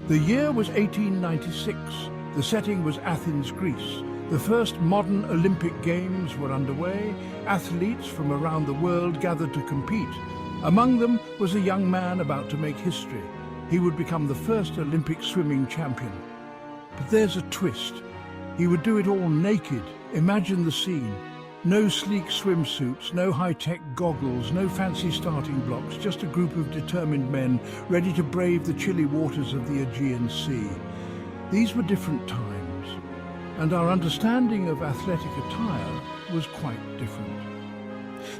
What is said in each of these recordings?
The year was 1896. The setting was Athens, Greece. The first modern Olympic Games were underway. Athletes from around the world gathered to compete. Among them was a young man about to make history. He would become the first Olympic swimming champion. But there's a twist. He would do it all naked. Imagine the scene. No sleek swimsuits, no high-tech goggles, no fancy starting blocks, just a group of determined men ready to brave the chilly waters of the Aegean Sea. These were different times, and our understanding of athletic attire was quite different.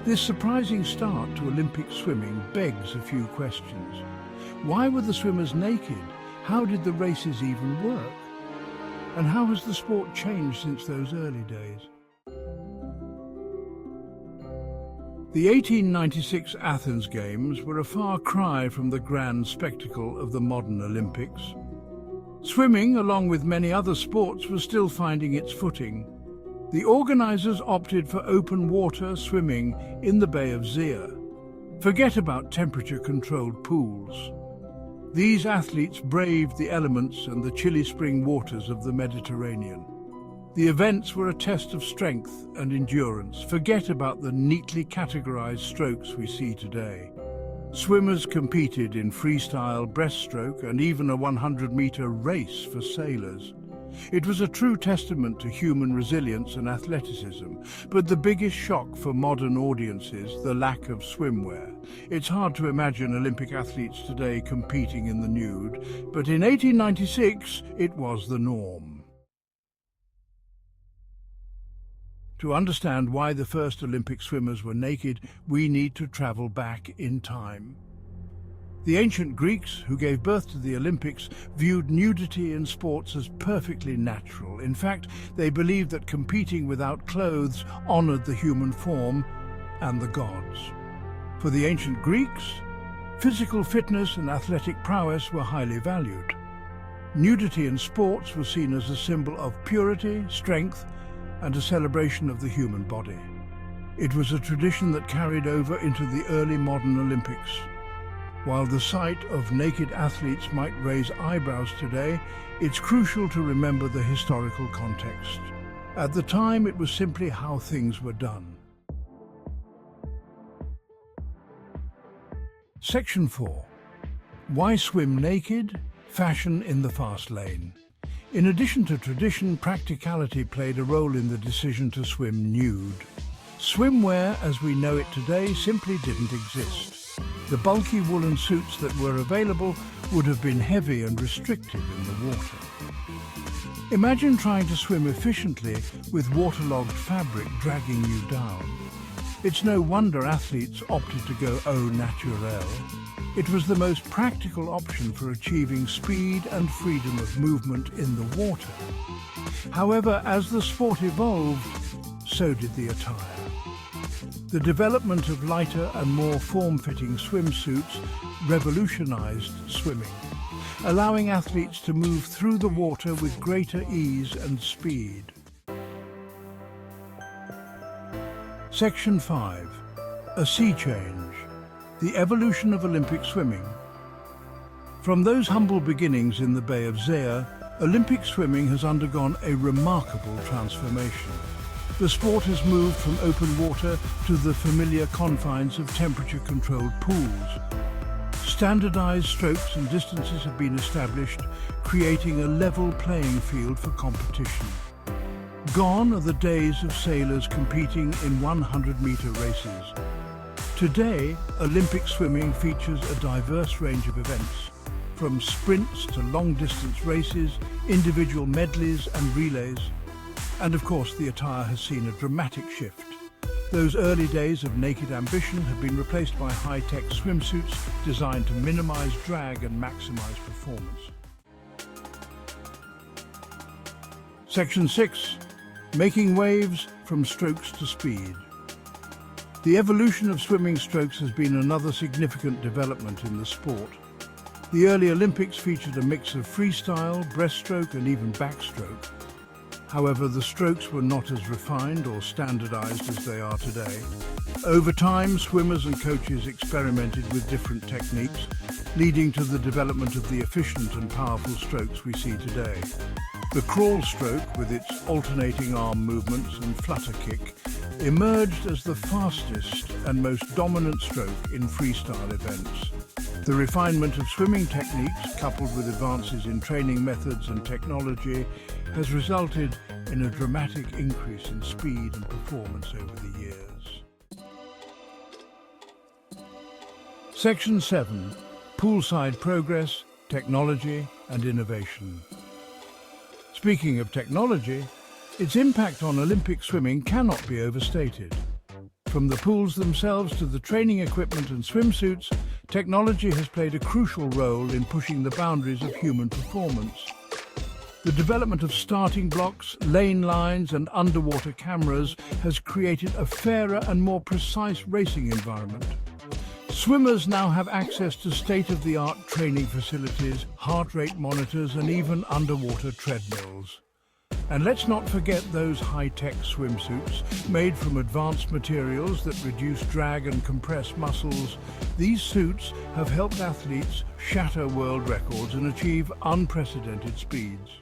This surprising start to Olympic swimming begs a few questions. Why were the swimmers naked? How did the races even work? And how has the sport changed since those early days? The 1896 Athens Games were a far cry from the grand spectacle of the modern Olympics. Swimming, along with many other sports, was still finding its footing. The organisers opted for open water swimming in the Bay of Zea. Forget about temperature-controlled pools. These athletes braved the elements and the chilly spring waters of the Mediterranean. The events were a test of strength and endurance. Forget about the neatly categorized strokes we see today. Swimmers competed in freestyle, breaststroke, and even a 100-meter race for sailors. It was a true testament to human resilience and athleticism, but the biggest shock for modern audiences, the lack of swimwear. It's hard to imagine Olympic athletes today competing in the nude, but in 1896 it was the norm. To understand why the first Olympic swimmers were naked, we need to travel back in time. The ancient Greeks, who gave birth to the Olympics, viewed nudity in sports as perfectly natural. In fact, they believed that competing without clothes honored the human form and the gods. For the ancient Greeks, physical fitness and athletic prowess were highly valued. Nudity in sports was seen as a symbol of purity, strength, and a celebration of the human body. It was a tradition that carried over into the early modern Olympics. While the sight of naked athletes might raise eyebrows today, it's crucial to remember the historical context. At the time, it was simply how things were done. Section 4. Why swim naked? Fashion in the fast lane. In addition to tradition, practicality played a role in the decision to swim nude. Swimwear as we know it today simply didn't exist. The bulky woolen suits that were available would have been heavy and restrictive in the water. Imagine trying to swim efficiently with waterlogged fabric dragging you down. It's no wonder athletes opted to go au naturel. It was the most practical option for achieving speed and freedom of movement in the water. However, as the sport evolved, so did the attire. The development of lighter and more form-fitting swimsuits revolutionized swimming, allowing athletes to move through the water with greater ease and speed. Section 5. A sea change. The evolution of Olympic swimming. From those humble beginnings in the Bay of Zea, Olympic swimming has undergone a remarkable transformation. The sport has moved from open water to the familiar confines of temperature-controlled pools. Standardized strokes and distances have been established, creating a level playing field for competition. Gone are the days of sailors competing in 100-meter races. Today, Olympic swimming features a diverse range of events, from sprints to long-distance races, individual medleys and relays. And of course, the attire has seen a dramatic shift. Those early days of naked ambition have been replaced by high-tech swimsuits designed to minimize drag and maximize performance. Section 6. Making waves from strokes to speed. The evolution of swimming strokes has been another significant development in the sport. The early Olympics featured a mix of freestyle, breaststroke, and even backstroke. However, the strokes were not as refined or standardized as they are today. Over time, swimmers and coaches experimented with different techniques, leading to the development of the efficient and powerful strokes we see today. The crawl stroke, with its alternating arm movements and flutter kick, emerged as the fastest and most dominant stroke in freestyle events. The refinement of swimming techniques, coupled with advances in training methods and technology, has resulted in a dramatic increase in speed and performance over the years. Section 7. Poolside Progress, Technology and Innovation. Speaking of technology, its impact on Olympic swimming cannot be overstated. From the pools themselves to the training equipment and swimsuits, technology has played a crucial role in pushing the boundaries of human performance. The development of starting blocks, lane lines and underwater cameras has created a fairer and more precise racing environment. Swimmers now have access to state-of-the-art training facilities, heart rate monitors and even underwater treadmills. And let's not forget those high-tech swimsuits made from advanced materials that reduce drag and compress muscles. These suits have helped athletes shatter world records and achieve unprecedented speeds.